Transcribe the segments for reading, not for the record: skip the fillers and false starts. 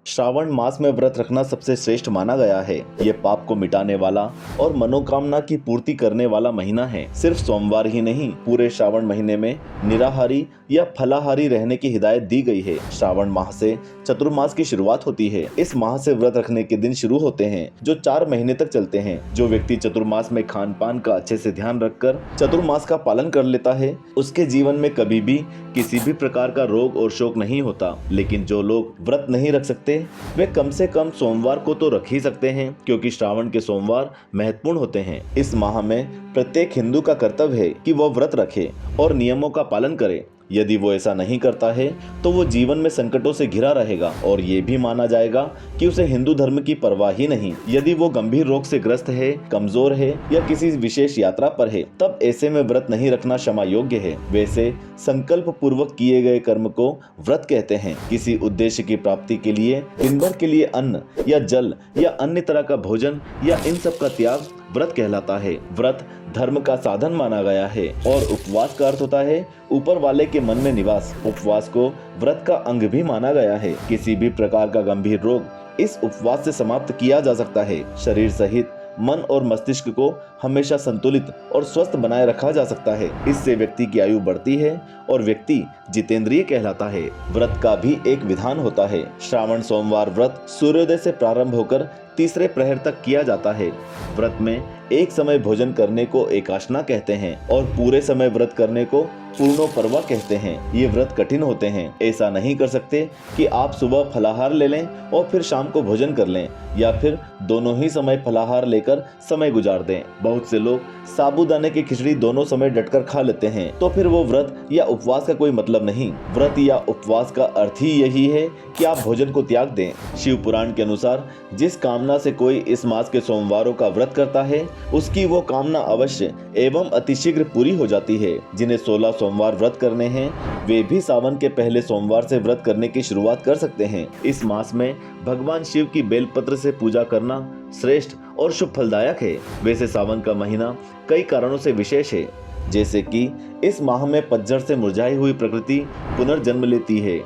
श्रावण मास में व्रत रखना सबसे श्रेष्ठ माना गया है। ये पाप को मिटाने वाला और मनोकामना की पूर्ति करने वाला महीना है। सिर्फ सोमवार ही नहीं, पूरे श्रावण महीने में निराहारी या फलाहारी रहने की हिदायत दी गई है। श्रावण माह से चतुर्मास की शुरुआत होती है। इस माह से व्रत रखने के दिन शुरू होते हैं जो 4 महीने तक चलते हैं। जो व्यक्ति चतुर्मास में खान पान का अच्छे से ध्यान रखकर चतुर्मास का पालन कर लेता है, उसके जीवन में कभी भी किसी भी प्रकार का रोग और शोक नहीं होता। लेकिन जो लोग व्रत नहीं रख सकते, वे कम से कम सोमवार को तो रख ही सकते हैं, क्योंकि श्रावण के सोमवार महत्वपूर्ण होते हैं। इस माह में प्रत्येक हिंदू का कर्तव्य है कि वह व्रत रखे और नियमों का पालन करे। यदि वो ऐसा नहीं करता है तो वो जीवन में संकटों से घिरा रहेगा और ये भी माना जाएगा कि उसे हिंदू धर्म की परवाह ही नहीं। यदि वो गंभीर रोग से ग्रस्त है, कमजोर है या किसी विशेष यात्रा पर है, तब ऐसे में व्रत नहीं रखना क्षमा योग्य है। वैसे संकल्प पूर्वक किए गए कर्म को व्रत कहते हैं। किसी उद्देश्य की प्राप्ति के लिए दिन भर के लिए अन्न या जल या अन्य तरह का भोजन या इन सब का त्याग व्रत कहलाता है। व्रत धर्म का साधन माना गया है और उपवास का अर्थ होता है ऊपर वाले के मन में निवास। उपवास को व्रत का अंग भी माना गया है। किसी भी प्रकार का गंभीर रोग इस उपवास से समाप्त किया जा सकता है। शरीर सहित मन और मस्तिष्क को हमेशा संतुलित और स्वस्थ बनाए रखा जा सकता है। इससे व्यक्ति की आयु बढ़ती है और व्यक्ति जितेंद्रिय कहलाता है। व्रत का भी एक विधान होता है। श्रावण सोमवार व्रत सूर्योदय से प्रारंभ होकर तीसरे प्रहर तक किया जाता है। व्रत में एक समय भोजन करने को एकाशना कहते हैं और पूरे समय व्रत करने को पूर्णोपर्वा कहते हैं। ये व्रत कठिन होते हैं। ऐसा नहीं कर सकते कि आप सुबह फलाहार ले लें और फिर शाम को भोजन कर लें, या फिर दोनों ही समय फलाहार लेकर समय गुजार दें। बहुत से लोग साबूदाने की खिचड़ी दोनों समय डटकर खा लेते हैं, तो फिर वो व्रत या उपवास का कोई मतलब नहीं। व्रत या उपवास का अर्थ ही यही है कि आप भोजन को त्याग दें। शिव पुराण के अनुसार जिस कामना से कोई इस मास के सोमवारों का व्रत करता है, उसकी वो कामना अवश्य एवं अतिशीघ्र पूरी हो जाती है। जिन्हें 16 सोमवार व्रत करने हैं, वे भी सावन के पहले सोमवार से व्रत करने की शुरुआत कर सकते हैं। इस मास में भगवान शिव की बेलपत्र से पूजा करना श्रेष्ठ और शुभ फलदायक है। वैसे सावन का महीना कई कारणों से विशेष है, जैसे कि इस माह में पतझड़ से मुरझाई हुई प्रकृति पुनर्जन्म लेती है।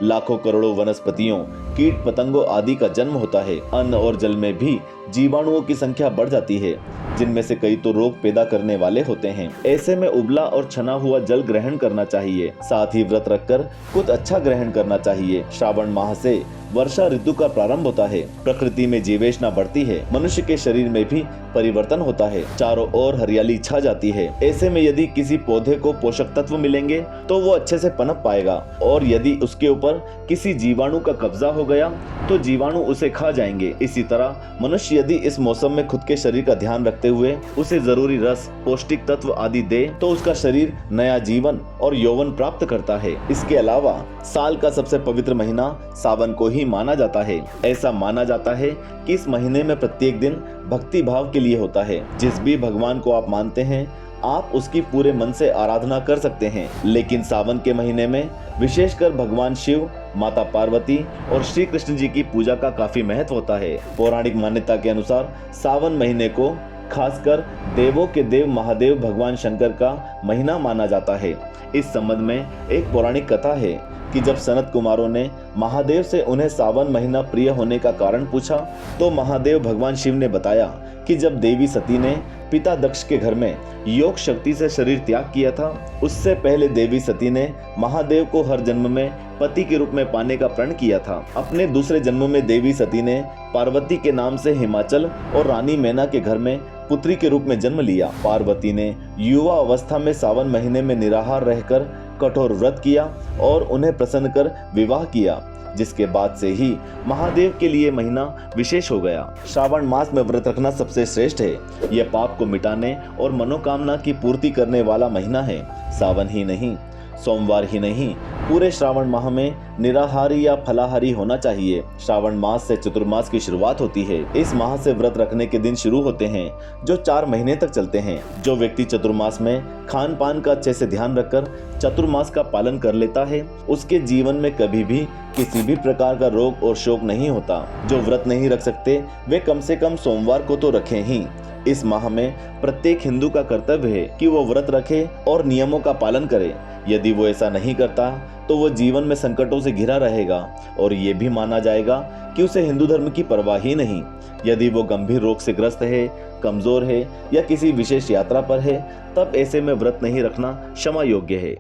लाखों करोड़ों वनस्पतियों, कीट पतंगों आदि का जन्म होता है। अन्न और जल में भी जीवाणुओं की संख्या बढ़ जाती है, जिनमें से कई तो रोग पैदा करने वाले होते हैं। ऐसे में उबला और छना हुआ जल ग्रहण करना चाहिए। साथ ही व्रत रखकर कुछ अच्छा ग्रहण करना चाहिए। श्रावण माह से वर्षा ऋतु का प्रारंभ होता है। प्रकृति में जीवेशना बढ़ती है। मनुष्य के शरीर में भी परिवर्तन होता है। चारों ओर हरियाली छा जाती है। ऐसे में यदि किसी पौधे को पोषक तत्व मिलेंगे तो वो अच्छे से पनप पाएगा, और यदि उसके ऊपर किसी जीवाणु का कब्जा हो गया तो जीवाणु उसे खा जाएंगे। इसी तरह मनुष्य यदि इस मौसम में खुद के शरीर का ध्यान रखते हुए उसे जरूरी रस, पौष्टिक तत्व आदि दे, तो उसका शरीर नया जीवन और यौवन प्राप्त करता है। इसके अलावा साल का सबसे पवित्र महीना सावन को ही माना जाता है। ऐसा माना जाता है कि इस महीने में प्रत्येक दिन भक्ति भाव के लिए होता है। जिस भी भगवान को आप मानते हैं, आप उसकी पूरे मन से आराधना कर सकते हैं। लेकिन सावन के महीने में विशेषकर भगवान शिव, माता पार्वती और श्री कृष्ण जी की पूजा का काफी महत्व होता है। पौराणिक मान्यता के अनुसार सावन महीने को खासकर देवों के देव महादेव भगवान शंकर का महीना माना जाता है। इस संबंध में एक पौराणिक कथा है कि जब सनत कुमारों ने महादेव से उन्हें सावन महीना प्रिय होने का कारण पूछा, तो महादेव भगवान शिव ने बताया कि जब देवी सती ने पिता दक्ष के घर में योग शक्ति से शरीर त्याग किया था, उससे पहले देवी सती ने महादेव को हर जन्म में पति के रूप में पाने का प्रण किया था। अपने दूसरे जन्म में देवी सती ने पार्वती के नाम से हिमाचल और रानी मैना के घर में पुत्री के रूप में जन्म लिया। पार्वती ने युवा अवस्था में सावन महीने में निराहार रहकर कठोर व्रत किया और उन्हें प्रसन्न कर विवाह किया, जिसके बाद से ही महादेव के लिए महीना विशेष हो गया। श्रावण मास में व्रत रखना सबसे श्रेष्ठ है। यह पाप को मिटाने और मनोकामना की पूर्ति करने वाला महीना है। सावन ही नहीं, सोमवार ही नहीं, पूरे श्रावण माह में निराहारी या फलाहारी होना चाहिए। श्रावण मास से चतुर्मास की शुरुआत होती है। इस माह से व्रत रखने के दिन शुरू होते हैं जो 4 महीने तक चलते हैं। जो व्यक्ति चतुर्मास में खान पान का अच्छे से ध्यान रखकर चतुर्मास का पालन कर लेता है, उसके जीवन में कभी भी किसी भी प्रकार का रोग और शोक नहीं होता। जो व्रत नहीं रख सकते, वे कम से कम सोमवार को तो रखें ही। इस माह में प्रत्येक हिंदू का कर्तव्य है कि वो व्रत रखे और नियमों का पालन करे। यदि वो ऐसा नहीं करता तो वो जीवन में संकटों से घिरा रहेगा और ये भी माना जाएगा कि उसे हिंदू धर्म की परवाह ही नहीं। यदि वो गंभीर रोग से ग्रस्त है, कमजोर है या किसी विशेष यात्रा पर है, तब ऐसे में व्रत नहीं रखना क्षमा योग्य है।